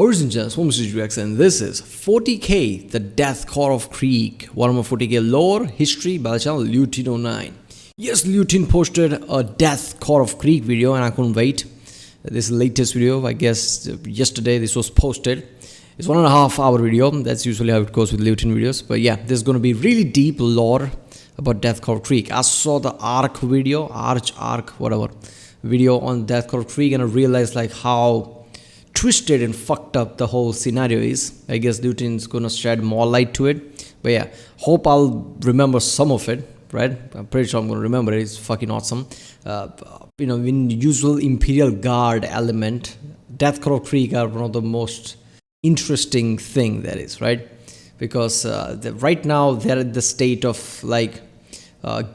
Ladies and gents, and this is 40k, the Death Core of Krieg, Warhammer 40k lore, history by the channel Lutin09. Yes, Lutin posted a Death Core of Krieg video and I couldn't wait. This is the latest video, I guess yesterday this was posted. It's 1.5 hour video, that's usually how it goes with Lutin videos. But yeah, this is going to be really deep lore about Death Core of Krieg. I saw the Arc video, video on Death Core of Krieg, and I realized like how twisted and fucked up the whole scenario is. I guess Lutin's gonna shed more light to it. But yeah, hope I'll remember some of it, right? I'm pretty sure I'm gonna remember it. It's fucking awesome. In the usual Imperial Guard element, Death Core of Krieg are one of the most interesting thing that is, right? Because right now they're in the state of like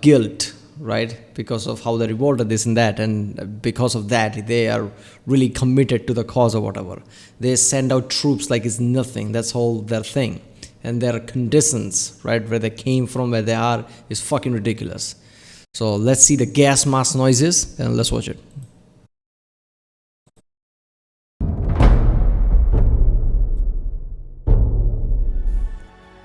guilt, right? Because of how they revolted this and that, and because of that they are really committed to the cause or whatever. They send out troops like it's nothing. That's all their thing, and their conditions, right, where they came from, where they are, is fucking ridiculous. So let's see the gas mask noises and let's watch it.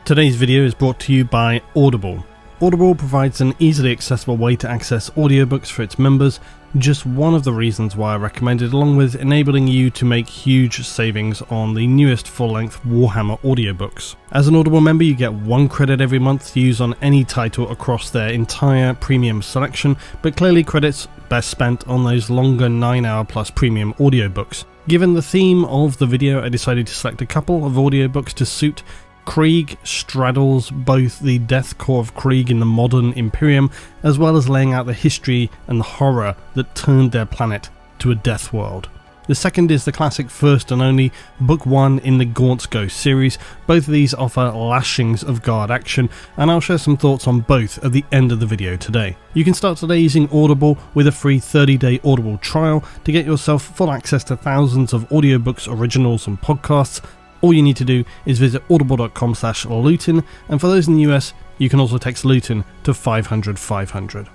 Today's video is brought to you by Audible. Audible provides an easily accessible way to access audiobooks for its members, just one of the reasons why I recommend it, along with enabling you to make huge savings on the newest full-length Warhammer audiobooks. As an Audible member, you get 1 credit every month to use on any title across their entire premium selection, but clearly credits best spent on those longer 9-hour plus premium audiobooks. Given the theme of the video, I decided to select a couple of audiobooks to suit. Krieg straddles both the Death Core of Krieg in the modern Imperium, as well as laying out the history and the horror that turned their planet to a death world. The second is the classic first and only Book 1 in the Gaunt's Ghost series. Both of these offer lashings of Guard action, and I'll share some thoughts on both at the end of the video today. You can start today using Audible with a free 30-day Audible trial to get yourself full access to thousands of audiobooks, originals and podcasts. All you need to do is visit audible.com/Lutin, and for those in the US, you can also text Lutin to 500 500.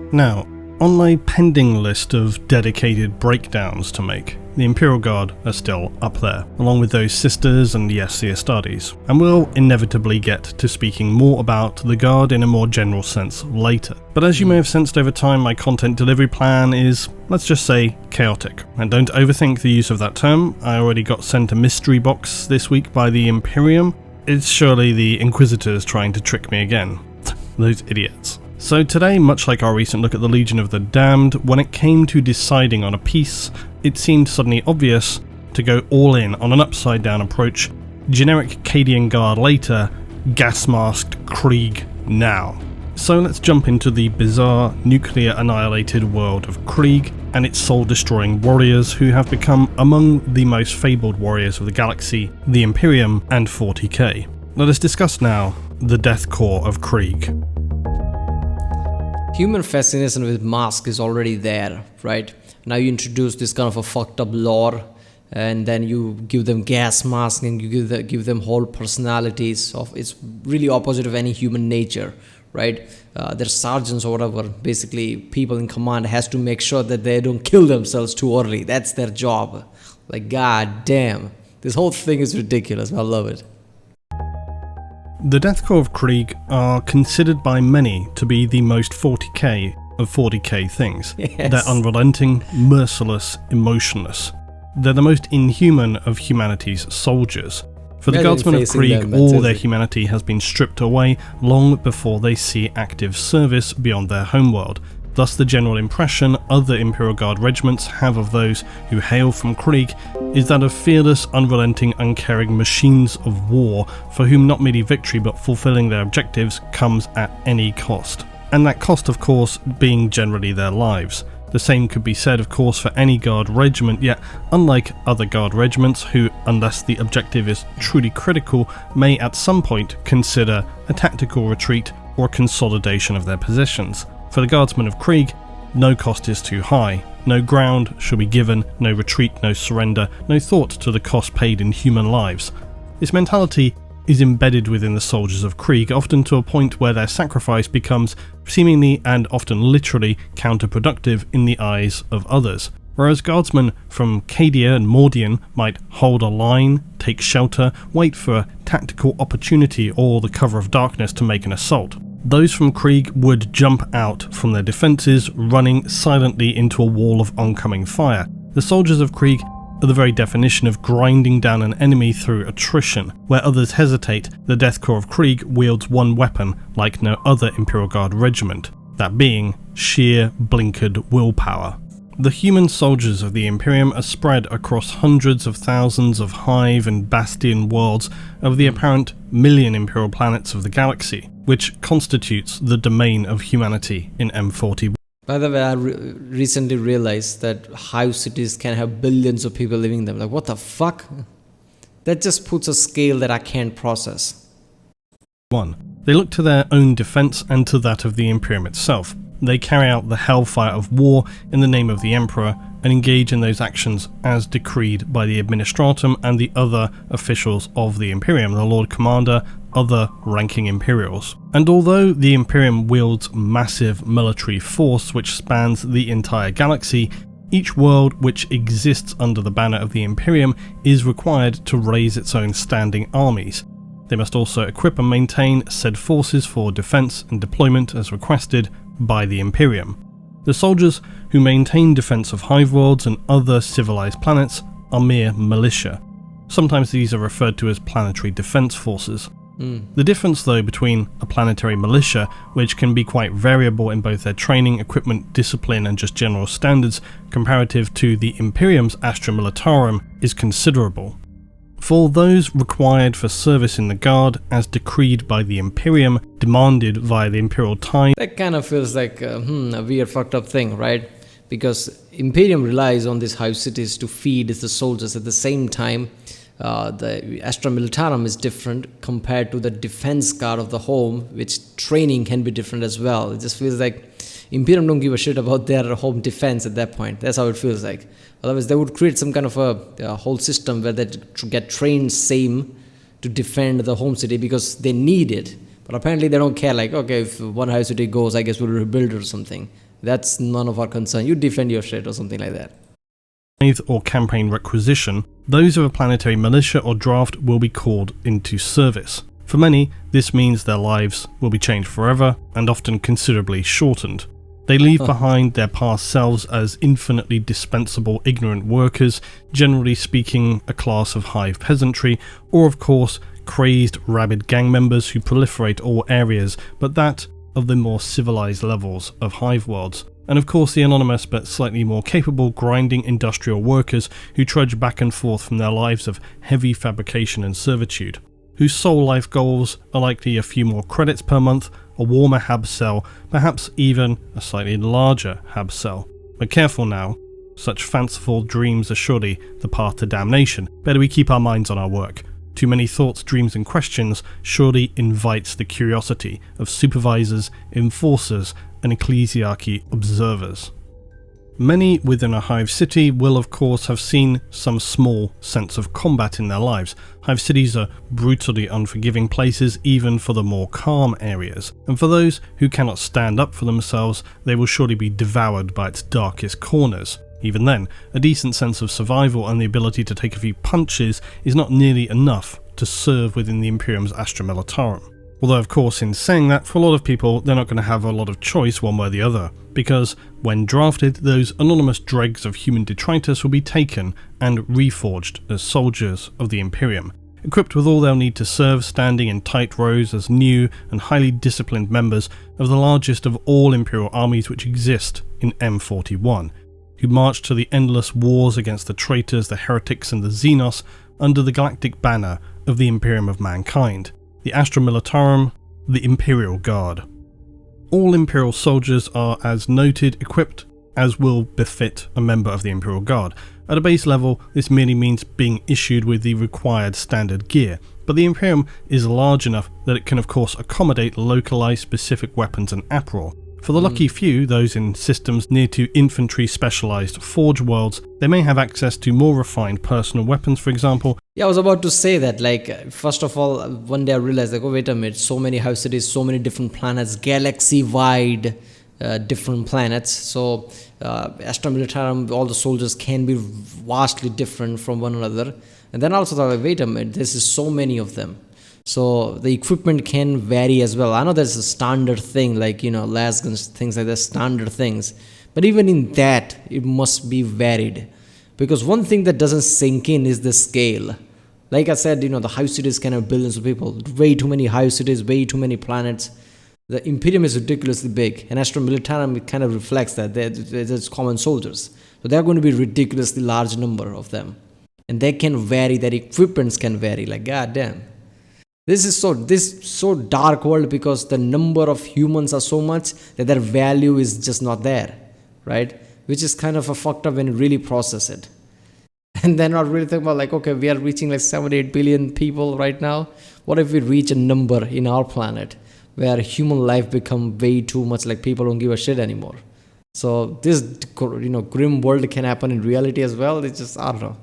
Now, on my pending list of dedicated breakdowns to make, the Imperial Guard are still up there, along with those sisters and yes, the Astartes, and we'll inevitably get to speaking more about the Guard in a more general sense later. But as you may have sensed over time, my content delivery plan is, let's just say, chaotic. And don't overthink the use of that term. I already got sent a mystery box this week by the Imperium. It's surely the Inquisitors trying to trick me again. Those idiots. So today, much like our recent look at the Legion of the Damned, when it came to deciding on a piece, it seemed suddenly obvious to go all in on an upside down approach, generic Cadian Guard later, gas-masked Krieg now. So let's jump into the bizarre, nuclear annihilated world of Krieg and its soul-destroying warriors who have become among the most fabled warriors of the galaxy, the Imperium and 40k. Let us discuss now the Death Core of Krieg. Human fascination with masks is already there, right? Now you introduce this kind of a fucked up lore, and then you give them gas masks and you give them whole personalities. It's really opposite of any human nature, right? Their sergeants or whatever, basically people in command has to make sure that they don't kill themselves too early. That's their job. Like, god damn, this whole thing is ridiculous. I love it. The Death Core of Krieg are considered by many to be the most 40k of 40k things. Yes. They're unrelenting, merciless, emotionless. They're the most inhuman of humanity's soldiers. For the Guardsmen of Krieg, all their humanity has been stripped away long before they see active service beyond their homeworld. Thus the general impression other Imperial Guard regiments have of those who hail from Krieg is that of fearless, unrelenting, uncaring machines of war for whom not merely victory but fulfilling their objectives comes at any cost. And that cost, of course, being generally their lives. The same could be said, of course, for any Guard regiment, yet unlike other Guard regiments who, unless the objective is truly critical, may at some point consider a tactical retreat or a consolidation of their positions. For the Guardsmen of Krieg, no cost is too high, no ground shall be given, no retreat, no surrender, no thought to the cost paid in human lives. This mentality is embedded within the soldiers of Krieg, often to a point where their sacrifice becomes seemingly and often literally counterproductive in the eyes of others. Whereas guardsmen from Cadia and Mordian might hold a line, take shelter, wait for a tactical opportunity or the cover of darkness to make an assault. Those from Krieg would jump out from their defences, running silently into a wall of oncoming fire. The soldiers of Krieg are the very definition of grinding down an enemy through attrition. Where others hesitate, the Death Corps of Krieg wields one weapon like no other Imperial Guard regiment, that being sheer blinkered willpower. The human soldiers of the Imperium are spread across hundreds of thousands of hive and bastion worlds of the apparent million Imperial planets of the galaxy, which constitutes the domain of humanity in M41. By the way, I recently realized that hive cities can have billions of people living in them. Like, what the fuck? That just puts a scale that I can't process. 1. They look to their own defense and to that of the Imperium itself. They carry out the hellfire of war in the name of the Emperor and engage in those actions as decreed by the Administratum and the other officials of the Imperium, the Lord Commander, other ranking Imperials. And although the Imperium wields massive military force which spans the entire galaxy, each world which exists under the banner of the Imperium is required to raise its own standing armies. They must also equip and maintain said forces for defense and deployment as requested by the Imperium. The soldiers who maintain defense of hive worlds and other civilized planets are mere militia. Sometimes these are referred to as planetary defense forces. The difference though between a planetary militia, which can be quite variable in both their training, equipment, discipline and just general standards, comparative to the Imperium's Astra Militarum, is considerable. For those required for service in the Guard, as decreed by the Imperium, demanded via the Imperial Tithe. That kind of feels like a weird fucked up thing, right? Because Imperium relies on these hive cities to feed the soldiers. At the same time, the Astra Militarum is different compared to the defense guard of the home, which training can be different as well. It just feels like Imperium don't give a shit about their home defense at that point. That's how it feels like. Otherwise, they would create some kind of a whole system where they get trained same to defend the home city because they need it. But apparently they don't care, like, okay, if one hive city goes, I guess we'll rebuild it or something. That's none of our concern. You defend your shit or something like that. Or campaign requisition, those of a planetary militia or draft will be called into service. For many, this means their lives will be changed forever and often considerably shortened. They leave behind their past selves as infinitely dispensable ignorant workers, generally speaking a class of hive peasantry, or of course crazed rabid gang members who proliferate all areas, but that of the more civilized levels of hive worlds. And of course the anonymous but slightly more capable grinding industrial workers who trudge back and forth from their lives of heavy fabrication and servitude, whose sole life goals are likely a few more credits per month, a warmer hab cell, perhaps even a slightly larger hab cell. But careful now, such fanciful dreams are surely the path to damnation. Better we keep our minds on our work. Too many thoughts, dreams and questions surely invites the curiosity of supervisors, enforcers and ecclesiarchy observers. Many within a hive city will of course have seen some small sense of combat in their lives. Hive cities are brutally unforgiving places even for the more calm areas, and for those who cannot stand up for themselves, they will surely be devoured by its darkest corners. Even then, a decent sense of survival and the ability to take a few punches is not nearly enough to serve within the Imperium's Astra Militarum. Although of course in saying that, for a lot of people they're not going to have a lot of choice one way or the other, because when drafted those anonymous dregs of human detritus will be taken and reforged as soldiers of the Imperium. equipped with all they'll need to serve, standing in tight rows as new and highly disciplined members of the largest of all Imperial armies which exist in M41, who march to the endless wars against the traitors, the heretics and the Xenos under the galactic banner of the Imperium of Mankind, the Astra Militarum, the Imperial Guard. All Imperial soldiers are, as noted, equipped as will befit a member of the Imperial Guard. At a base level, this merely means being issued with the required standard gear, but the Imperium is large enough that it can of course accommodate localized specific weapons and apparel. For the lucky few, those in systems near to infantry specialized forge worlds, they may have access to more refined personal weapons, for example. Yeah, I was about to say that, like, first of all, one day I realized, like, oh, wait a minute, so many house cities, so many different planets, galaxy-wide different planets. So, Astra Militarum, all the soldiers can be vastly different from one another. And then also thought, like, wait a minute, this is so many of them. So the equipment can vary as well. I know there's a standard thing, like, las guns, things like that, standard things. But even in that, it must be varied. Because one thing that doesn't sink in is the scale. Like I said, the hive cities can have billions of people. Way too many hive cities, way too many planets. The Imperium is ridiculously big. And Astra Militarum, it kind of reflects that. There's common soldiers. So there are going to be a ridiculously large number of them. And they can vary, their equipments can vary. Like, goddamn. This is so dark world because the number of humans are so much that their value is just not there, right? Which is kind of a fucked up when you really process it. And then not really think about, like, okay, we are reaching like 78 billion people right now. What if we reach a number in our planet where human life become way too much, like people don't give a shit anymore? So this, grim world can happen in reality as well. It's just, I don't know.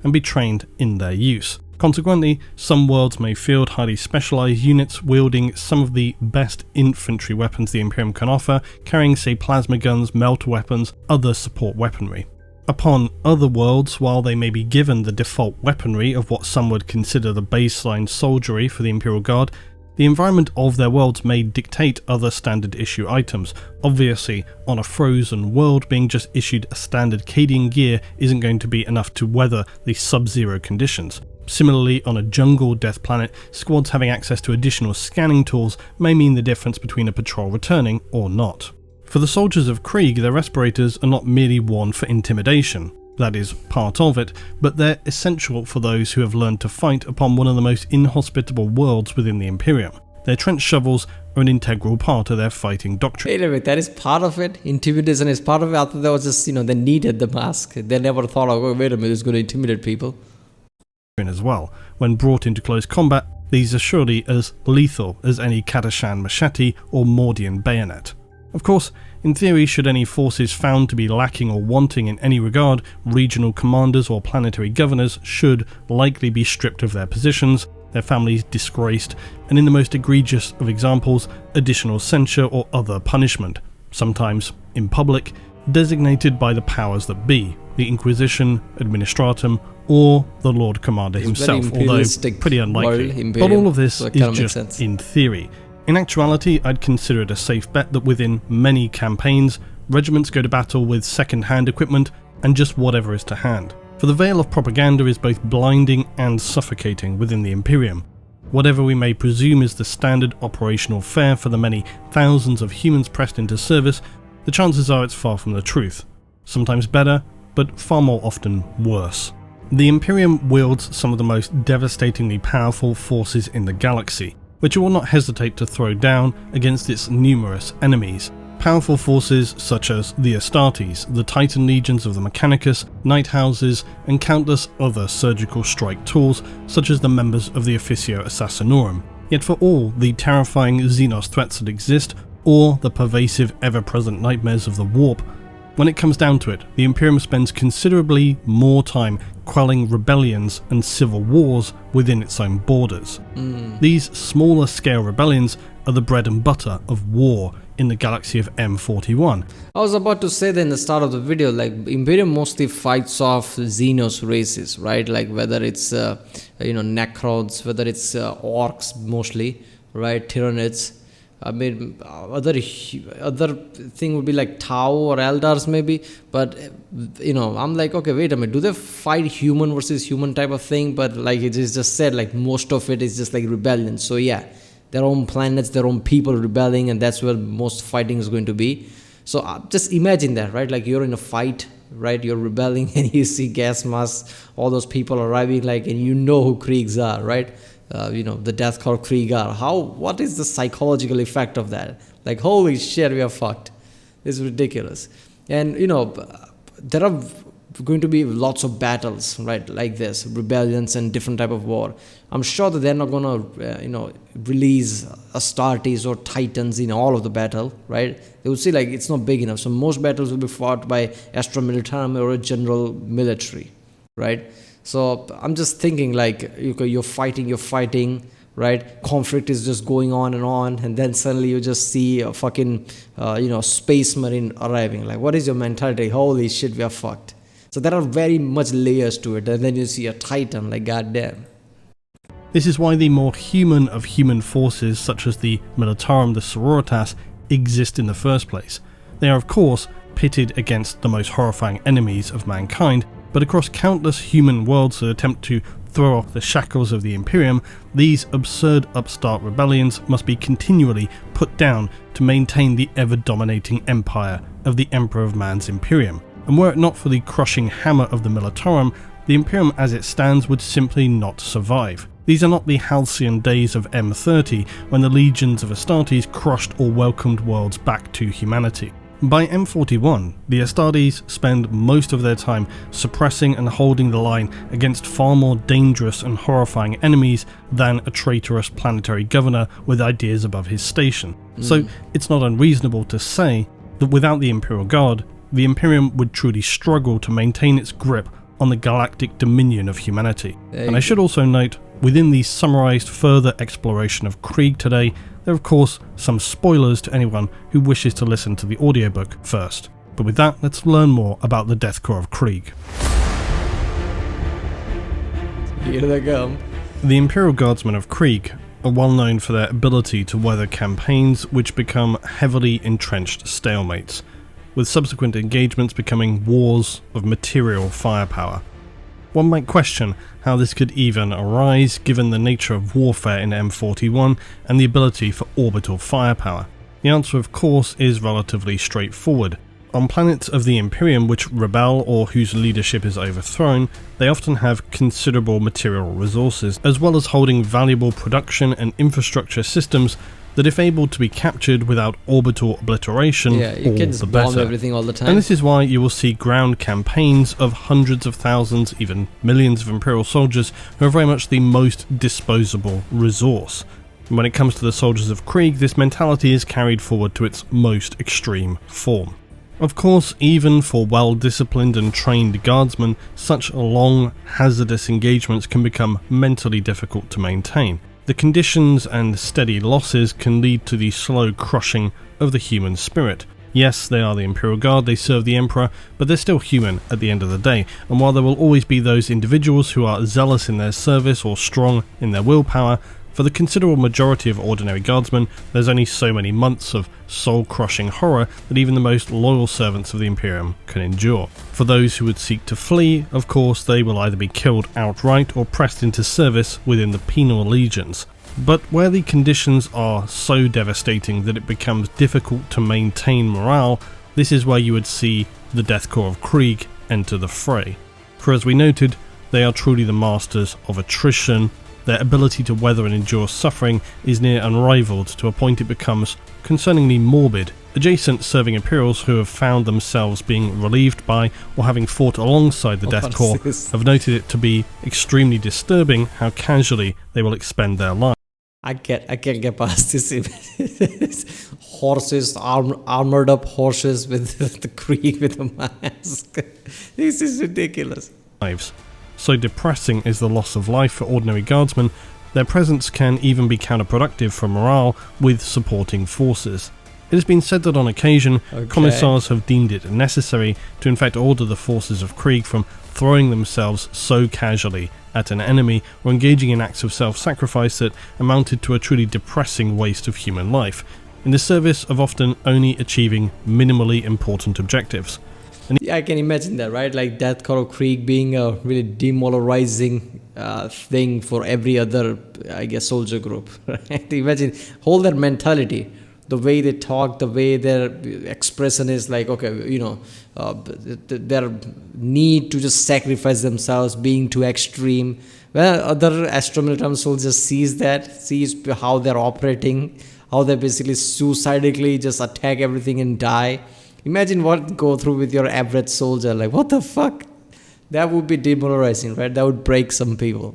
And be trained in their use. Consequently, some worlds may field highly specialized units wielding some of the best infantry weapons the Imperium can offer, carrying, say, plasma guns, melter weapons, other support weaponry. Upon other worlds, while they may be given the default weaponry of what some would consider the baseline soldiery for the Imperial Guard, the environment of their worlds may dictate other standard issue items. Obviously, on a frozen world, being just issued a standard Cadian gear isn't going to be enough to weather the sub-zero conditions. Similarly, on a jungle death planet, squads having access to additional scanning tools may mean the difference between a patrol returning or not. For the soldiers of Krieg, their respirators are not merely worn for intimidation. That is part of it, but they're essential for those who have learned to fight upon one of the most inhospitable worlds within the Imperium. Their trench shovels are an integral part of their fighting doctrine. Wait a minute, that is part of it? Intimidation is part of it? I thought that was just, they needed the mask. They never thought, oh, wait a minute, it's going to intimidate people. As well. When brought into close combat, these are surely as lethal as any Kadashan machete or Mordian bayonet. Of course, in theory, should any forces found to be lacking or wanting in any regard, regional commanders or planetary governors should likely be stripped of their positions, their families disgraced, and in the most egregious of examples, additional censure or other punishment, sometimes in public, designated by the powers that be, the Inquisition, Administratum, or the Lord Commander himself, although pretty unlikely. But all of this is just in theory. In actuality, I'd consider it a safe bet that within many campaigns, regiments go to battle with second-hand equipment and just whatever is to hand. For the veil of propaganda is both blinding and suffocating within the Imperium. Whatever we may presume is the standard operational fare for the many thousands of humans pressed into service, the chances are it's far from the truth. Sometimes better, but far more often worse. The Imperium wields some of the most devastatingly powerful forces in the galaxy, which it will not hesitate to throw down against its numerous enemies. Powerful forces such as the Astartes, the Titan legions of the Mechanicus, Night Houses, and countless other surgical strike tools such as the members of the Officio Assassinorum. Yet for all the terrifying Xenos threats that exist, or the pervasive ever-present nightmares of the Warp, when it comes down to it, the Imperium spends considerably more time quelling rebellions and civil wars within its own borders. These smaller scale rebellions are the bread and butter of war in the galaxy of M41. I was about to say that in the start of the video, like, Imperium mostly fights off Xenos races, right? Like whether it's Necrons, whether it's orcs mostly, right? Tyranids, I mean, other thing would be like Tau or Eldars maybe. But, I'm like, okay, wait a minute. Do they fight human versus human type of thing? But like it is just said, like most of it is just like rebellion. So yeah, their own planets, their own people rebelling, and that's where most fighting is going to be. So just imagine that, right? Like you're in a fight, right? You're rebelling and you see gas masks, all those people arriving, like, and you know who Kriegs are, right? The Death Korps Krieg are. What is the psychological effect of that? Like, holy shit, we are fucked. It's ridiculous. And, there are going to be lots of battles, right? Like this, rebellions and different type of war. I'm sure that they're not going to, release Astartes or Titans in all of the battle, right? They would see like it's not big enough. So most battles will be fought by Astra Militarum or a general military, right? So I'm just thinking like you're fighting, right? Conflict is just going on, and then suddenly you just see a fucking, space marine arriving. Like, what is your mentality? Holy shit, we are fucked. So there are very much layers to it, and then you see a Titan, like goddamn. This is why the more human of human forces, such as the Militarum, the Sororitas, exist in the first place. They are, of course, pitted against the most horrifying enemies of mankind, but across countless human worlds that attempt to throw off the shackles of the Imperium, these absurd upstart rebellions must be continually put down to maintain the ever-dominating empire of the Emperor of Man's Imperium. And were it not for the crushing hammer of the Militarum, the Imperium as it stands would simply not survive. These are not the halcyon days of M30, when the legions of Astartes crushed or welcomed worlds back to humanity. By M41, the Astartes spend most of their time suppressing and holding the line against far more dangerous and horrifying enemies than a traitorous planetary governor with ideas above his station. So it's not unreasonable to say that without the Imperial Guard, the Imperium would truly struggle to maintain its grip on the galactic dominion of humanity. And I should also note, within the summarised further exploration of Krieg today, there are of course some spoilers to anyone who wishes to listen to the audiobook first. But with that, let's learn more about the Death Korps of Krieg. Here they come. The Imperial Guardsmen of Krieg are well known for their ability to weather campaigns which become heavily entrenched stalemates, with subsequent engagements becoming wars of material firepower. One might question how this could even arise given the nature of warfare in M41 and the ability for orbital firepower. The answer of course is relatively straightforward. On planets of the Imperium which rebel or whose leadership is overthrown, they often have considerable material resources, as well as holding valuable production and infrastructure systems that if able to be captured without orbital obliteration, you all can just the bomb better. everything all the time. And this is why you will see ground campaigns of hundreds of thousands, even millions of Imperial soldiers who are very much the most disposable resource. And when it comes to the soldiers of Krieg, this mentality is carried forward to its most extreme form. Of course, even for well-disciplined and trained guardsmen, such long, hazardous engagements can become mentally difficult to maintain. The conditions and steady losses can lead to the slow crushing of the human spirit. Yes, they are the Imperial Guard, they serve the Emperor, but they're still human at the end of the day, and while there will always be those individuals who are zealous in their service or strong in their willpower, for the considerable majority of ordinary guardsmen, there's only so many months of soul-crushing horror that even the most loyal servants of the Imperium can endure. For those who would seek to flee, of course, they will either be killed outright or pressed into service within the penal legions. But where the conditions are so devastating that it becomes difficult to maintain morale, this is where you would see the Death Korps of Krieg enter the fray. For as we noted, they are truly the masters of attrition. Their ability to weather and endure suffering is near unrivaled to a point it becomes concerningly morbid. Adjacent serving Imperials who have found themselves being relieved by or having fought alongside the Death Korps have noted it to be extremely disturbing how casually they will expend their lives. I can't get past this. Horses, armored up horses with the Krieg with a mask. This is ridiculous. So depressing is the loss of life for ordinary guardsmen, their presence can even be counterproductive for morale with supporting forces. It has been said that on occasion, commissars have deemed it necessary to in fact order the forces of Krieg from throwing themselves so casually at an enemy or engaging in acts of self-sacrifice that amounted to a truly depressing waste of human life. in the service of often only achieving minimally important objectives. Yeah, I can imagine that, right? Like Death Korps of Krieg being a really demoralizing thing for every other, I guess, soldier group. Right? Imagine whole their mentality, the way they talk, the way their expression is like, okay, you know, their need to just sacrifice themselves, being too extreme. Well, other Astromilitant soldiers sees how they're operating, how they basically suicidally just attack everything and die. Imagine what go through with your average soldier. Like, what the fuck? That would be demoralizing, right? That would break some people.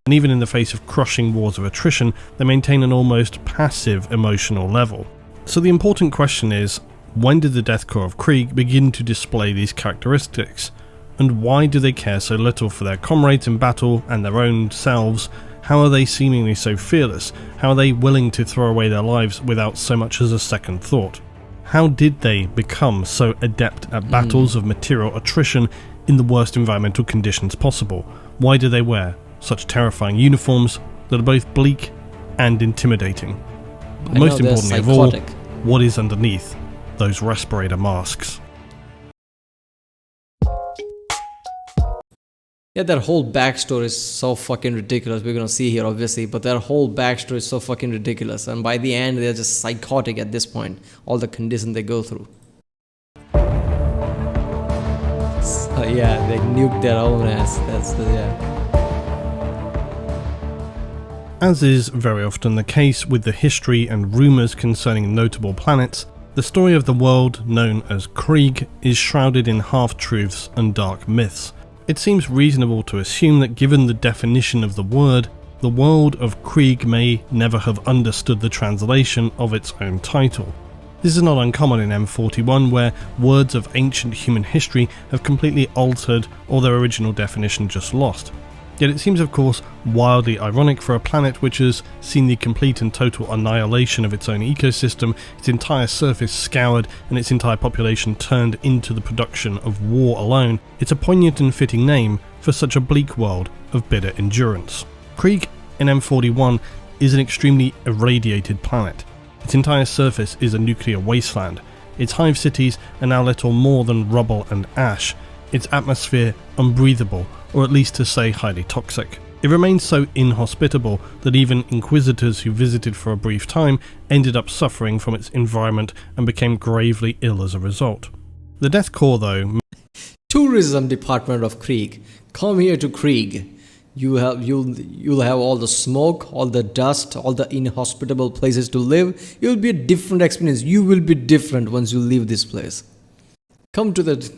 And even in the face of crushing wars of attrition, they maintain an almost passive emotional level. So the important question is, when did the Death Korps of Krieg begin to display these characteristics? And why do they care so little for their comrades in battle and their own selves? How are they seemingly so fearless? How are they willing to throw away their lives without so much as a second thought? How did they become so adept at battles of material attrition in the worst environmental conditions possible? Why do they wear such terrifying uniforms that are both bleak and intimidating? But most importantly of all, what is underneath those respirator masks? Yeah, their whole backstory is so fucking ridiculous. We're gonna see here, obviously, but their whole backstory is so fucking ridiculous. And by the end, they're just psychotic at this point. All the conditions they go through. So, yeah, they nuke their own ass. As is very often the case with the history and rumours concerning notable planets, the story of the world known as Krieg is shrouded in half-truths and dark myths. It seems reasonable to assume that given the definition of the world of Krieg may never have understood the translation of its own title. This is not uncommon in M41, where words of ancient human history have completely altered or their original definition just lost. Yet it seems of course wildly ironic for a planet which has seen the complete and total annihilation of its own ecosystem, its entire surface scoured and its entire population turned into the production of war alone. It's a poignant and fitting name for such a bleak world of bitter endurance. Krieg in M41 is an extremely irradiated planet. Its entire surface is a nuclear wasteland. Its hive cities are now little more than rubble and ash. Its atmosphere unbreathable, or at least to say highly toxic. It remains so inhospitable that even inquisitors who visited for a brief time ended up suffering from its environment and became gravely ill as a result. The Death Korps, though... Tourism Department of Krieg. Come here to Krieg. You'll have all the smoke, all the dust, all the inhospitable places to live. It will be a different experience. You will be different once you leave this place. Come to the...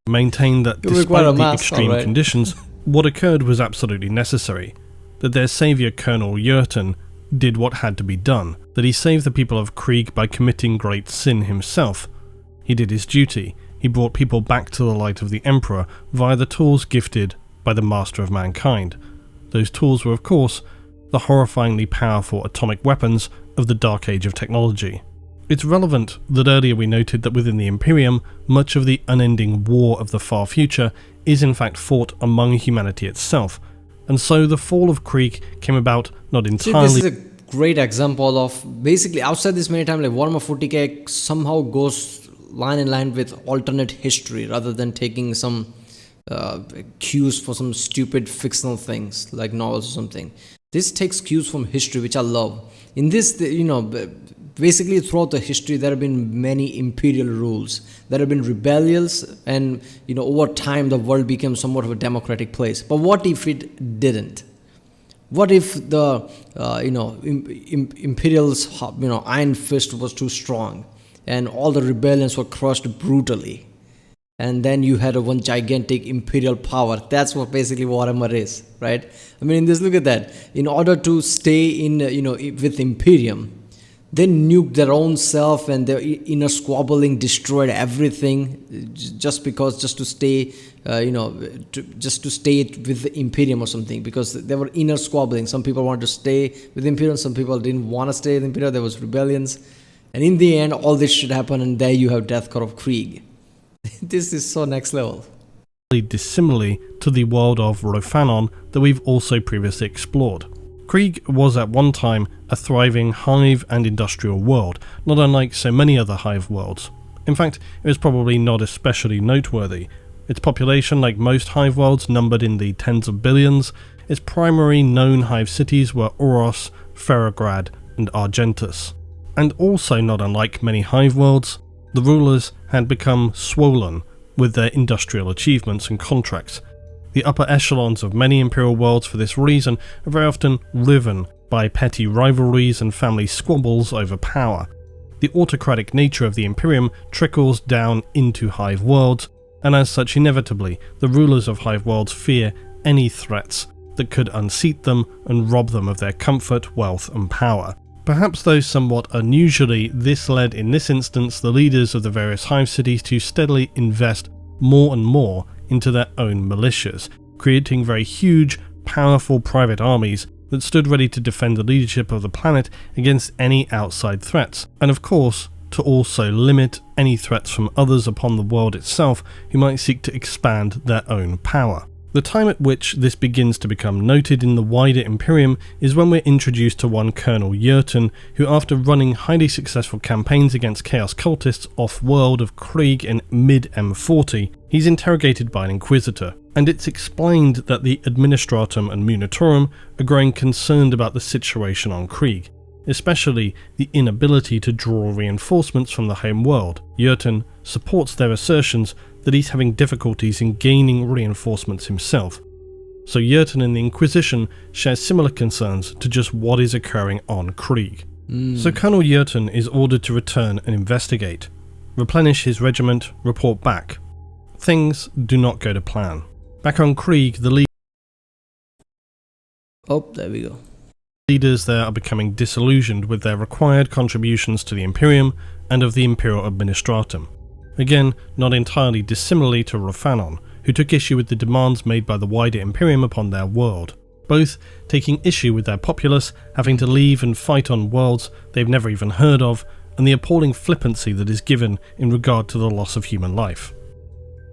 maintain that despite the extreme conditions, what occurred was absolutely necessary, that their saviour Colonel Yerton did what had to be done, that he saved the people of Krieg by committing great sin himself. He did his duty, he brought people back to the light of the Emperor via the tools gifted by the Master of Mankind. Those tools were of course the horrifyingly powerful atomic weapons of the Dark Age of technology. It's relevant that earlier we noted that within the Imperium, much of the unending war of the far future is in fact fought among humanity itself, and so the fall of Krieg came about not entirely... See, this is a great example of, basically outside this many times, like Warhammer 40k somehow goes line in line with alternate history, rather than taking some cues for some stupid fictional things, like novels or something. This takes cues from history, which I love. In this, basically throughout the history there have been many imperial rules, there have been rebellions, and over time the world became somewhat of a democratic place. But what if it didn't? What if the Imperial's iron fist was too strong and all the rebellions were crushed brutally, and then you had one gigantic imperial power? That's what basically Warhammer is, right? I mean, in this, look at that. In order to stay in with Imperium, they nuked their own self, and their inner squabbling destroyed everything just to stay with the Imperium or something, because there were inner squabbling. Some people wanted to stay with Imperium, some people didn't want to stay with Imperium. There was rebellions, and in the end all this should happen, and there you have Death Korps of Krieg. This is so next level. Dissimilarly to the world of Rofanon that we've also previously explored. Krieg was at one time a thriving hive and industrial world, not unlike so many other hive worlds. In fact, it was probably not especially noteworthy. Its population, like most hive worlds, numbered in the tens of billions. Its primary known hive cities were Oros, Ferrograd, and Argentus. And also not unlike many hive worlds, the rulers had become swollen with their industrial achievements and contracts. The upper echelons of many imperial worlds for this reason are very often riven by petty rivalries and family squabbles over power. The autocratic nature of the Imperium trickles down into hive worlds, and as such inevitably the rulers of hive worlds fear any threats that could unseat them and rob them of their comfort, wealth and power. Perhaps though somewhat unusually, this led in this instance the leaders of the various hive cities to steadily invest more and more into their own militias, creating very huge, powerful private armies that stood ready to defend the leadership of the planet against any outside threats, and of course to also limit any threats from others upon the world itself who might seek to expand their own power. The time at which this begins to become noted in the wider Imperium is when we're introduced to one Colonel Yerton, who after running highly successful campaigns against Chaos cultists off-world of Krieg in mid-M40, he's interrogated by an Inquisitor, and it's explained that the Administratum and Munitorum are growing concerned about the situation on Krieg, especially the inability to draw reinforcements from the home world. Yerton supports their assertions that he's having difficulties in gaining reinforcements himself. So Yerton and the Inquisition share similar concerns to just what is occurring on Krieg. So Colonel Yerton is ordered to return and investigate, replenish his regiment, report back. Things do not go to plan. Back on Krieg, the There we go. leaders there are becoming disillusioned with their required contributions to the Imperium and of the Imperial Administratum. Again, not entirely dissimilarly to Rofanon, who took issue with the demands made by the wider Imperium upon their world, both taking issue with their populace having to leave and fight on worlds they've never even heard of, and the appalling flippancy that is given in regard to the loss of human life.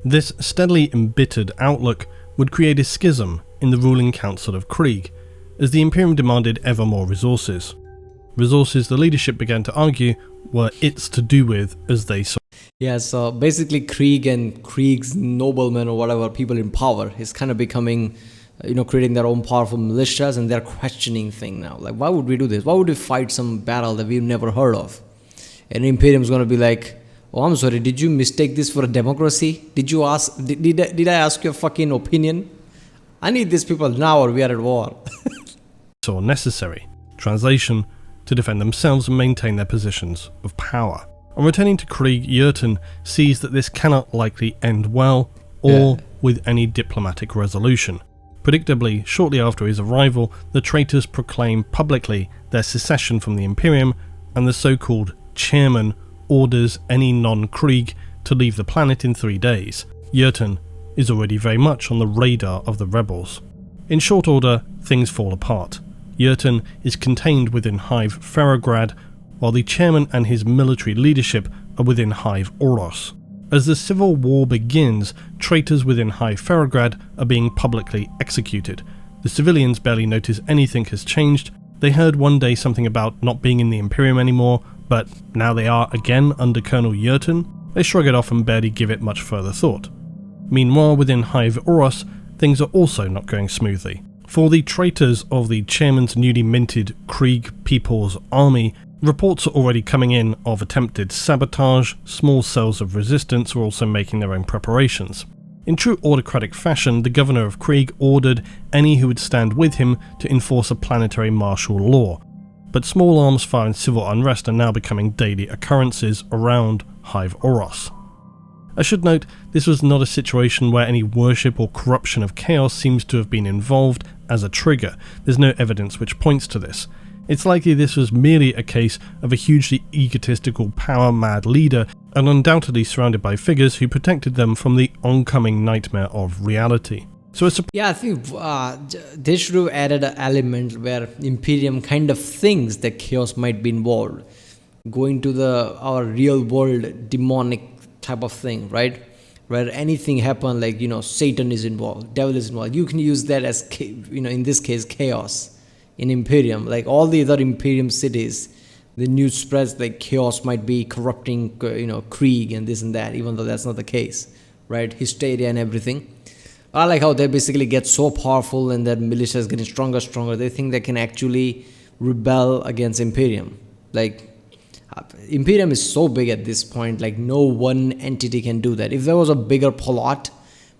This steadily embittered outlook would create a schism in the ruling council of Krieg, as the Imperium demanded ever more resources. Resources the leadership began to argue were its to do with as they saw. Yeah, so basically Krieg and Krieg's noblemen or whatever, people in power, is kind of becoming, creating their own powerful militias, and they're questioning things now. Like, why would we do this? Why would we fight some battle that we've never heard of? And Imperium's going to be like, oh, I'm sorry, did you mistake this for a democracy? Did I ask your fucking opinion? I need these people now or we are at war. Saw necessary. Translation, to defend themselves and maintain their positions of power. On returning to Krieg, Yerton sees that this cannot likely end well or with any diplomatic resolution. Predictably, shortly after his arrival, the traitors proclaim publicly their secession from the Imperium, and the so-called chairman orders any non-Krieg to leave the planet in 3 days. Yerton is already very much on the radar of the rebels. In short order, things fall apart. Yerton is contained within Hive Ferrograd, while the chairman and his military leadership are within Hive Oros. As the civil war begins, traitors within Hive Ferrograd are being publicly executed. The civilians barely notice anything has changed. They heard one day something about not being in the Imperium anymore, but now they are again under Colonel Yerton. They shrug it off and barely give it much further thought. Meanwhile, within Hive Oros, things are also not going smoothly. For the traitors of the chairman's newly minted Krieg People's Army, reports are already coming in of attempted sabotage. Small cells of resistance are also making their own preparations. In true autocratic fashion, the governor of Krieg ordered any who would stand with him to enforce a planetary martial law. But small arms fire and civil unrest are now becoming daily occurrences around Hive Oros. I should note, this was not a situation where any worship or corruption of chaos seems to have been involved as a trigger. There's no evidence which points to this. It's likely this was merely a case of a hugely egotistical, power-mad leader, and undoubtedly surrounded by figures who protected them from the oncoming nightmare of reality. So it's I think they should have added an element where Imperium kind of thinks that chaos might be involved, going to our real world demonic type of thing, right? Where anything happen, like Satan is involved, devil is involved. You can use that as in this case chaos. in Imperium. Like all the other Imperium cities, the news spreads like chaos might be corrupting, Krieg and this and that, even though that's not the case, right? Hysteria and everything. I like how they basically get so powerful and that militia is getting stronger. They think they can actually rebel against Imperium. Like, Imperium is so big at this point, like no one entity can do that. If there was a bigger plot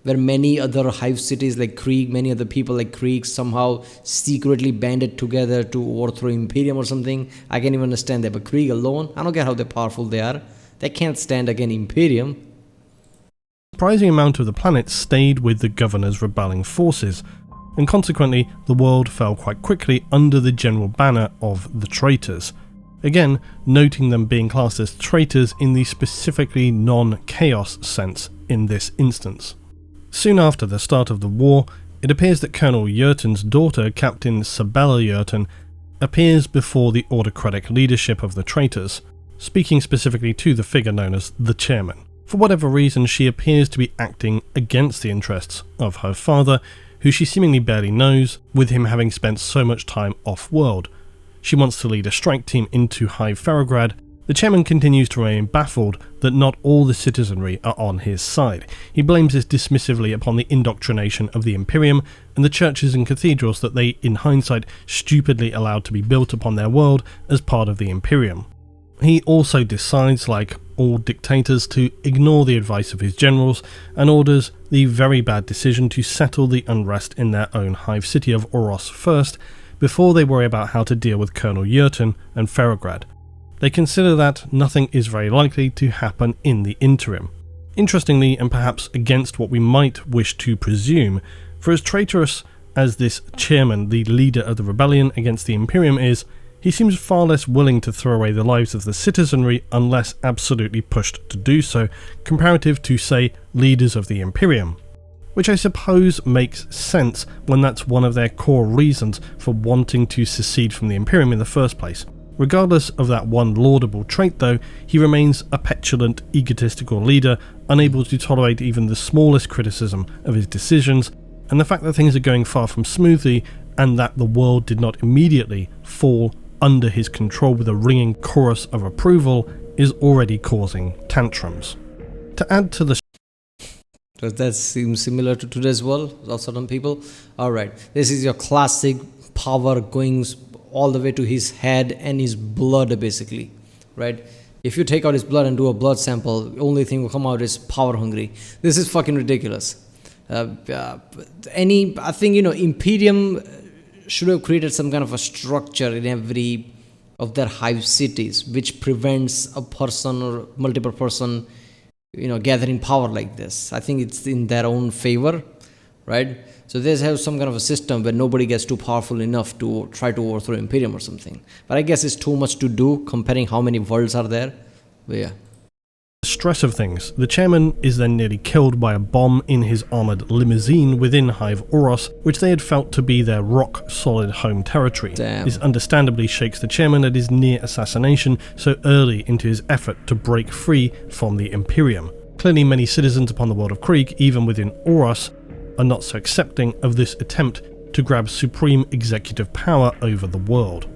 where many other hive cities like Krieg, many other people like Krieg somehow secretly banded together to overthrow Imperium or something, I can even understand that. But Krieg alone, I don't care how powerful they are, they can't stand against Imperium. A surprising amount of the planet stayed with the governor's rebelling forces, and consequently the world fell quite quickly under the general banner of the traitors. Again, noting them being classed as traitors in the specifically non-chaos sense in this instance. Soon after the start of the war, it appears that Colonel Yerton's daughter, Captain Sabella Yerton, appears before the autocratic leadership of the traitors, speaking specifically to the figure known as the chairman. For whatever reason, she appears to be acting against the interests of her father, who she seemingly barely knows, with him having spent so much time off-world. She wants to lead a strike team into Hive Ferrograd. The chairman continues to remain baffled that not all the citizenry are on his side. He blames this dismissively upon the indoctrination of the Imperium and the churches and cathedrals that they, in hindsight, stupidly allowed to be built upon their world as part of the Imperium. He also decides, like all dictators, to ignore the advice of his generals and orders the very bad decision to settle the unrest in their own hive city of Oros first, before they worry about how to deal with Colonel Yerton and Ferrograd. They consider that nothing is very likely to happen in the interim. Interestingly, and perhaps against what we might wish to presume, for as traitorous as this chairman, the leader of the rebellion against the Imperium, is, he seems far less willing to throw away the lives of the citizenry unless absolutely pushed to do so, comparative to, say, leaders of the Imperium. Which I suppose makes sense when that's one of their core reasons for wanting to secede from the Imperium in the first place. Regardless of that one laudable trait though, he remains a petulant, egotistical leader, unable to tolerate even the smallest criticism of his decisions, and the fact that things are going far from smoothly and that the world did not immediately fall under his control with a ringing chorus of approval is already causing tantrums. To add to the Does that seem similar to today's world of certain people? Alright, this is your classic power going all the way to his head and his blood basically, right? If you take out his blood and do a blood sample, the only thing will come out is power hungry. This is fucking ridiculous. I think, Imperium should have created some kind of a structure in every of their hive cities, which prevents a person or multiple person gathering power like this. I think it's in their own favor, right? So they have some kind of a system where nobody gets too powerful enough to try to overthrow Imperium or something. But I guess it's too much to do comparing how many worlds are there. But yeah. Stress of things, the chairman is then nearly killed by a bomb in his armoured limousine within Hive Oros, which they had felt to be their rock-solid home territory. Damn. This understandably shakes the chairman at his near assassination so early into his effort to break free from the Imperium. Clearly many citizens upon the world of Krieg, even within Oros, are not so accepting of this attempt to grab supreme executive power over the world.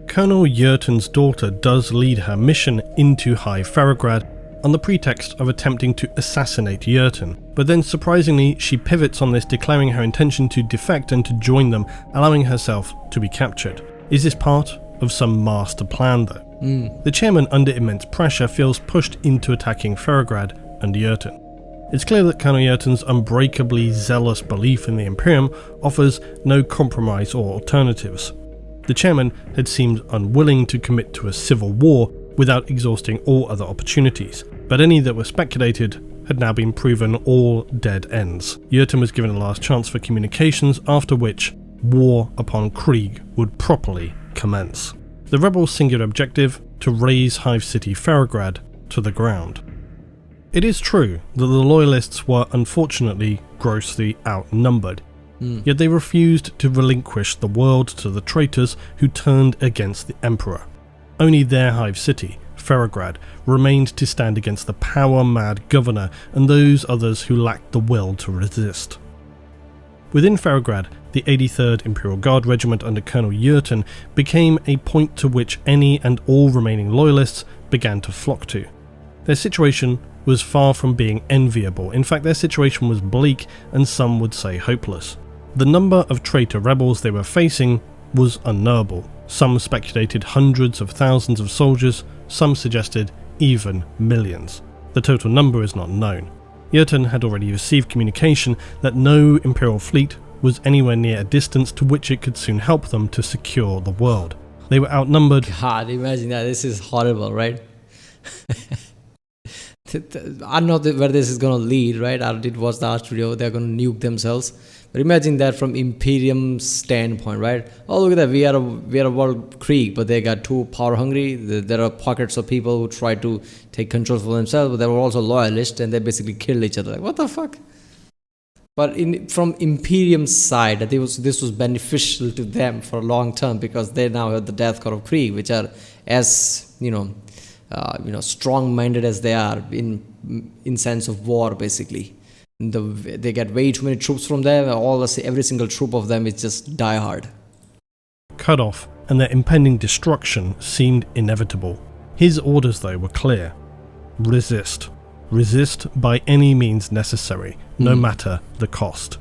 Colonel Yerton's daughter does lead her mission into Hive Ferrograd on the pretext of attempting to assassinate Yerton, but then surprisingly she pivots on this, declaring her intention to defect and to join them, allowing herself to be captured. Is this part of some master plan though? The chairman, under immense pressure, feels pushed into attacking Ferrograd and Yerton. It's clear that Colonel Yerton's unbreakably zealous belief in the Imperium offers no compromise or alternatives. The chairman had seemed unwilling to commit to a civil war without exhausting all other opportunities, but any that were speculated had now been proven all dead ends. Yerton was given a last chance for communications, after which war upon Krieg would properly commence. The rebels' singular objective: to raze Hive City Ferrograd to the ground. It is true that the loyalists were unfortunately grossly outnumbered, yet they refused to relinquish the world to the traitors who turned against the Emperor. Only their hive city, Ferrograd, remained to stand against the power-mad governor and those others who lacked the will to resist. Within Ferrograd, the 83rd Imperial Guard Regiment under Colonel Jurten became a point to which any and all remaining loyalists began to flock to. Their situation was far from being enviable. In fact, their situation was bleak and some would say hopeless. The number of traitor rebels they were facing was unknowable. Some speculated hundreds of thousands of soldiers, some suggested even millions. The total number is not known. Jurten had already received communication that no Imperial fleet was anywhere near a distance to which it could soon help them to secure the world. They were outnumbered. God, imagine that. This is horrible, right? I don't know where this is going to lead, right? I did watch the last video. They're going to nuke themselves. But imagine that from Imperium's standpoint, right? Oh, look at that. We are a world Krieg, but they got too power hungry. There are pockets of people who try to take control for themselves, but they were also loyalists, and they basically killed each other. Like, what the fuck? But from Imperium's side, I think this was beneficial to them for a long term, because they now have the Death Korps of Krieg, which are as strong-minded as they are in sense of war, basically. They get way too many troops from there. Every single troop of them is just die hard. Cut off, and their impending destruction seemed inevitable. His orders, though, were clear. Resist. Resist by any means necessary, no matter the cost.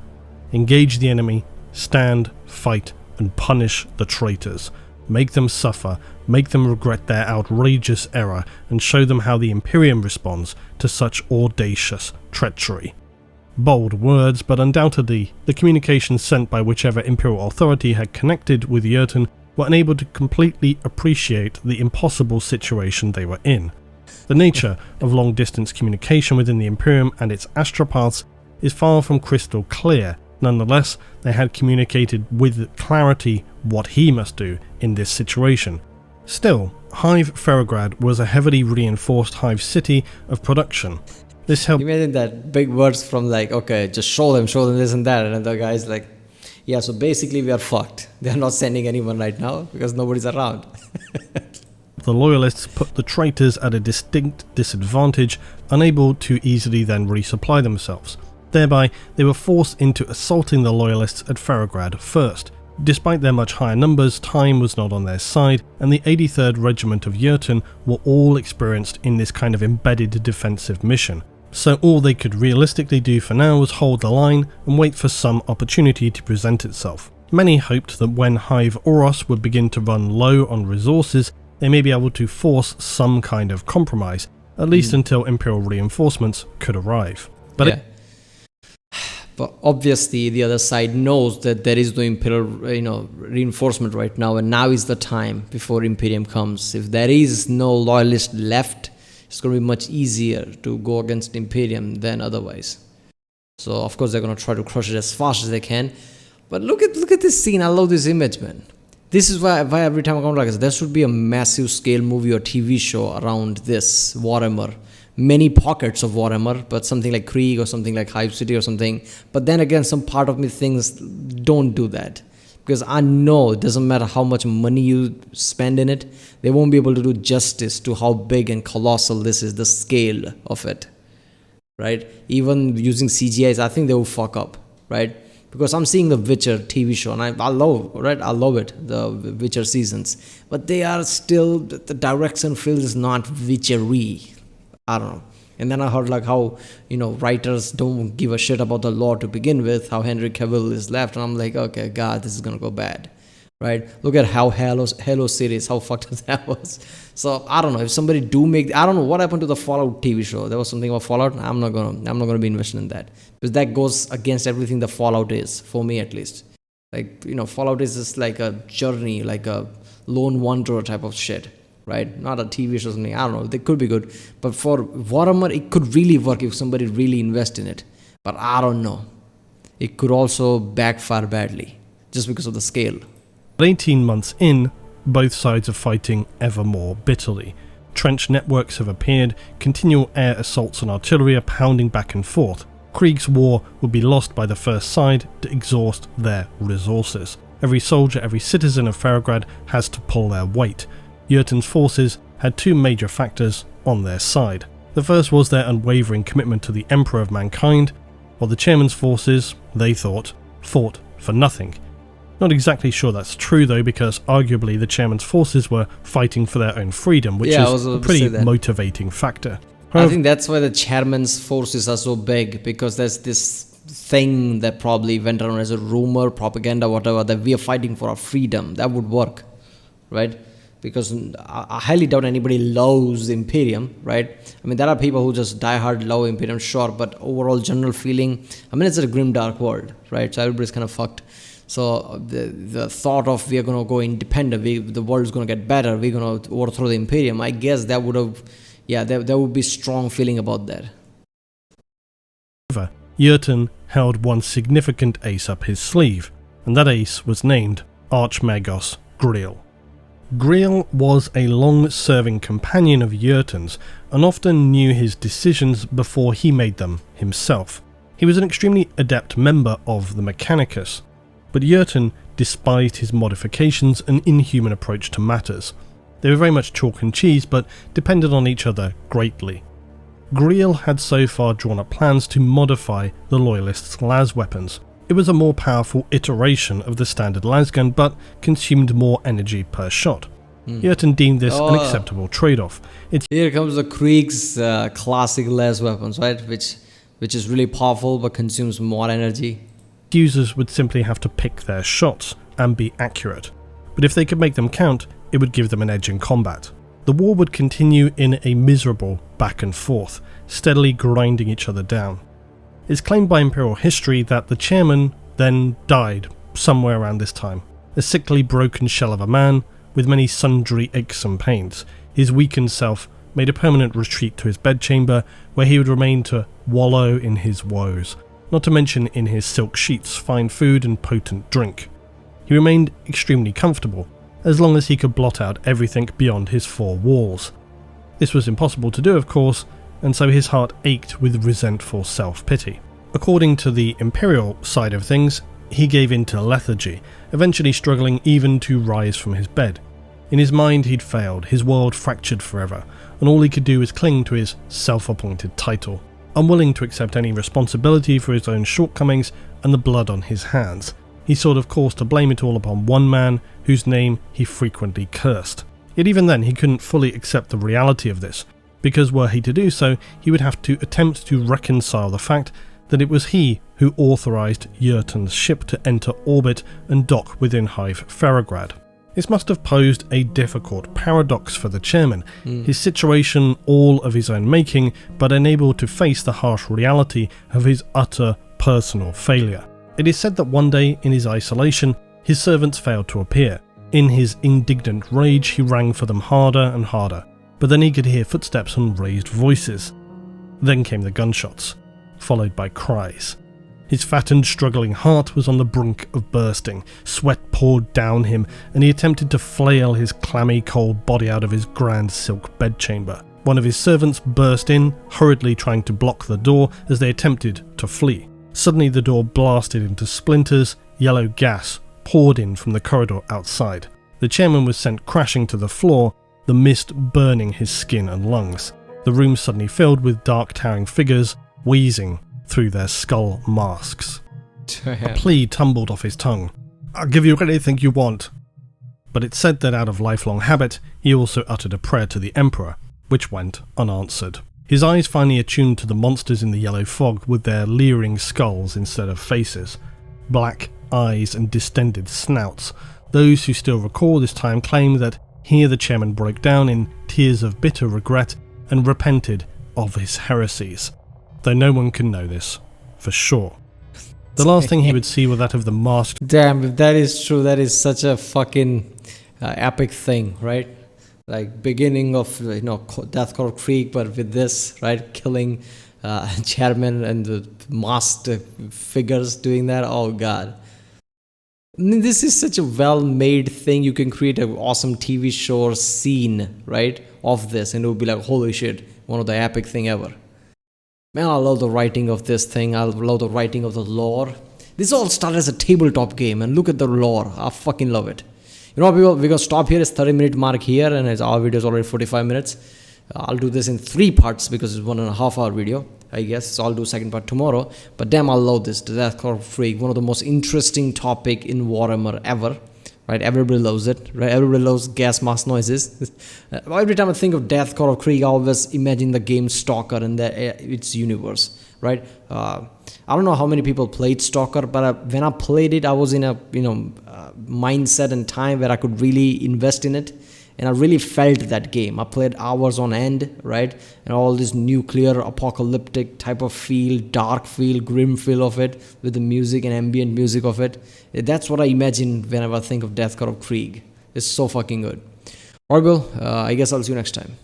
Engage the enemy, stand, fight, and punish the traitors. Make them suffer, make them regret their outrageous error, and show them how the Imperium responds to such audacious treachery. Bold words, but undoubtedly the communications sent by whichever Imperial authority had connected with Jurten were unable to completely appreciate the impossible situation they were in. The nature of long-distance communication within the Imperium and its astropaths is far from crystal clear. Nonetheless, they had communicated with clarity what he must do in this situation. Still, Hive Ferrograd was a heavily reinforced hive city of production. This helped. Imagine that, big words from like, okay, just show them this and that, and the guy's like, yeah, so basically we are fucked. They're not sending anyone right now because nobody's around. The loyalists put the traitors at a distinct disadvantage, unable to easily then resupply themselves. Thereby, they were forced into assaulting the loyalists at Ferrograd first. Despite their much higher numbers, time was not on their side, and the 83rd Regiment of Jurten were all experienced in this kind of embedded defensive mission. So all they could realistically do for now was hold the line and wait for some opportunity to present itself. Many hoped that when Hive Oros would begin to run low on resources, they may be able to force some kind of compromise, at least until Imperial reinforcements could arrive. But But obviously the other side knows that there is no Imperial reinforcement right now, and now is the time before Imperium comes. If there is no loyalist left, it's going to be much easier to go against Imperium than otherwise. So of course they're going to try to crush it as fast as they can. But look at this scene. I love this image, man. This is why every time I come like this, there should be a massive scale movie or TV show around this Warhammer. Many pockets of Warhammer, but something like Krieg or something like Hive City or something. But then again, some part of me thinks don't do that, because I know it doesn't matter how much money you spend in it, they won't be able to do justice to how big and colossal this is, the scale of it, right? Even using CGIs, I think they will fuck up, right? Because I'm seeing the Witcher TV show, and I love it, the Witcher seasons, but they are still, the direction feels not Witchery. I don't know. And then I heard like how, writers don't give a shit about the lore to begin with, how Henry Cavill is left, and I'm like, okay, God, this is gonna go bad, right? Look at how Halo series, how fucked up that was. So I don't know if somebody do make, I don't know what happened to the Fallout TV show. There was something about Fallout. I'm not gonna be invested in that, because that goes against everything the Fallout is, for me at least. Like, Fallout is just like a journey, like a lone wanderer type of shit. Right? Not a TV show or something. I don't know. They could be good. But for Warhammer, it could really work if somebody really invests in it. But I don't know. It could also backfire badly, just because of the scale. 18 months in, both sides are fighting ever more bitterly. Trench networks have appeared, continual air assaults and artillery are pounding back and forth. Krieg's war would be lost by the first side to exhaust their resources. Every soldier, every citizen of Ferrograd has to pull their weight. Jurten's forces had two major factors on their side. The first was their unwavering commitment to the Emperor of Mankind, while the chairman's forces, they thought, fought for nothing. Not exactly sure that's true though, because arguably the chairman's forces were fighting for their own freedom, which is a pretty motivating factor. I think that's why the chairman's forces are so big, because there's this thing that probably went around as a rumor, propaganda, whatever, that we are fighting for our freedom. That would work, right? Because I highly doubt anybody loves Imperium, right? I mean, there are people who just die hard love Imperium, sure, but overall general feeling, I mean, it's a grim dark world, right? So everybody's kind of fucked. So the thought of we are going to go independent, the world's going to get better, we're going to overthrow the Imperium, I guess that would have, there would be strong feeling about that. However, Jurten held one significant ace up his sleeve, and that ace was named Archmagos Griel. Griel was a long-serving companion of Jurten's and often knew his decisions before he made them himself. He was an extremely adept member of the Mechanicus, but Jurten despised his modifications and inhuman approach to matters. They were very much chalk and cheese, but depended on each other greatly. Griel had so far drawn up plans to modify the Loyalists' las weapons. It was a more powerful iteration of the standard lasgun, but consumed more energy per shot. Jurten deemed this an acceptable trade-off. Here comes the Krieg's classic las weapons, right? Which is really powerful but consumes more energy. Users would simply have to pick their shots and be accurate, but if they could make them count, it would give them an edge in combat. The war would continue in a miserable back and forth, steadily grinding each other down. It's claimed by Imperial history that the chairman then died somewhere around this time, a sickly broken shell of a man with many sundry aches and pains. His weakened self made a permanent retreat to his bedchamber, where he would remain to wallow in his woes, not to mention in his silk sheets, fine food and potent drink. He remained extremely comfortable, as long as he could blot out everything beyond his four walls. This was impossible to do, of course, and so his heart ached with resentful self-pity. According to the Imperial side of things, he gave in to lethargy, eventually struggling even to rise from his bed. In his mind he'd failed, his world fractured forever, and all he could do was cling to his self-appointed title, unwilling to accept any responsibility for his own shortcomings and the blood on his hands. He sought of course to blame it all upon one man, whose name he frequently cursed. Yet even then he couldn't fully accept the reality of this, because were he to do so, he would have to attempt to reconcile the fact that it was he who authorized Jurten's ship to enter orbit and dock within Hive Ferrograd. This must have posed a difficult paradox for the chairman, his situation all of his own making, but unable to face the harsh reality of his utter personal failure. It is said that one day, in his isolation, his servants failed to appear. In his indignant rage, he rang for them harder and harder, but then he could hear footsteps and raised voices. Then came the gunshots, followed by cries. His fattened, struggling heart was on the brink of bursting. Sweat poured down him, and he attempted to flail his clammy, cold body out of his grand silk bedchamber. One of his servants burst in, hurriedly trying to block the door as they attempted to flee. Suddenly the door blasted into splinters, yellow gas poured in from the corridor outside. The chairman was sent crashing to the floor, the mist burning his skin and lungs. The room suddenly filled with dark towering figures, wheezing through their skull masks. A plea tumbled off his tongue. "I'll give you anything you want." But it's said that out of lifelong habit, he also uttered a prayer to the Emperor, which went unanswered. His eyes finally attuned to the monsters in the yellow fog with their leering skulls instead of faces, black eyes and distended snouts. Those who still recall this time claim that here the chairman broke down in tears of bitter regret and repented of his heresies, though no one can know this for sure. The last thing he would see was that of the masked... Damn, if that is true, that is such a fucking epic thing, right? Like beginning of, Death Korps of Krieg, but with this, right? Killing chairman and the masked figures doing that. Oh god. I mean, this is such a well-made thing. You can create an awesome TV show or scene, right, of this, and it would be like, holy shit, one of the epic thing ever. Man, I love the writing of this thing. I love the writing of the lore. This all started as a tabletop game, and look at the lore. I fucking love it. You know, we're going to stop here. It's 30-minute mark here, and our video is already 45 minutes. I'll do this in 3 parts because it's 1.5 hour video. I guess. So I'll do second part tomorrow. But damn, I love this. The Death Korps of Krieg, one of the most interesting topic in Warhammer ever. Right, everybody loves it. Right, everybody loves gas mask noises. Every time I think of Death Korps of Krieg, I always imagine the game Stalker and its universe. Right, I don't know how many people played Stalker, but when I played it, I was in a mindset and time where I could really invest in it, and I really felt that game. I played hours on end, right, and all this nuclear apocalyptic type of feel, dark feel, grim feel of it, with the music and ambient music of it. That's what I imagine whenever I think of Death Korps of Krieg. It's so fucking good. Audible, I guess I'll see you next time.